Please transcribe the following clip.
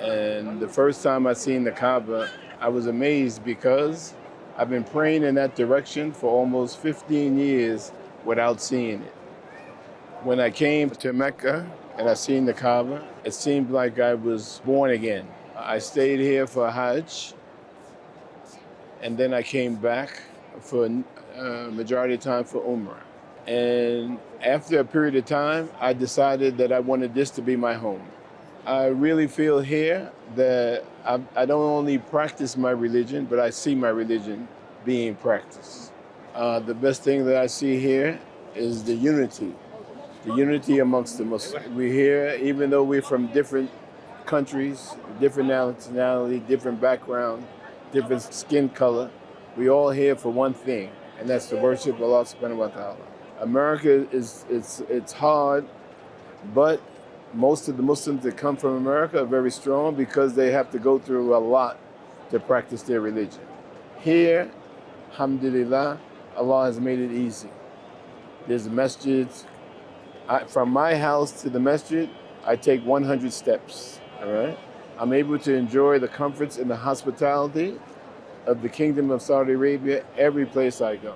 And the first time I seen the Kaaba, I was amazed because I've been praying in that direction for almost 15 years without seeing it. When I came to Mecca and I seen the Kaaba, it seemed like I was born again. I stayed here for Hajj, and then I came back for majority of time for Umrah. And after a period of time, I decided that I wanted this to be my home. I really feel here that I don't only practice my religion, but I see my religion being practiced. The best thing that I see here is the unity amongst the Muslims. We're here, even though we're from different countries, different nationality, different background, different skin color, we're all here for one thing, and that's to worship Allah subhanahu wa ta'ala. America it's hard, but most of the Muslims that come from America are very strong because they have to go through a lot to practice their religion. Here, alhamdulillah, Allah has made it easy. There's masjids. From my house to the masjid, I take 100 steps, all right? I'm able to enjoy the comforts and the hospitality of the Kingdom of Saudi Arabia every place I go.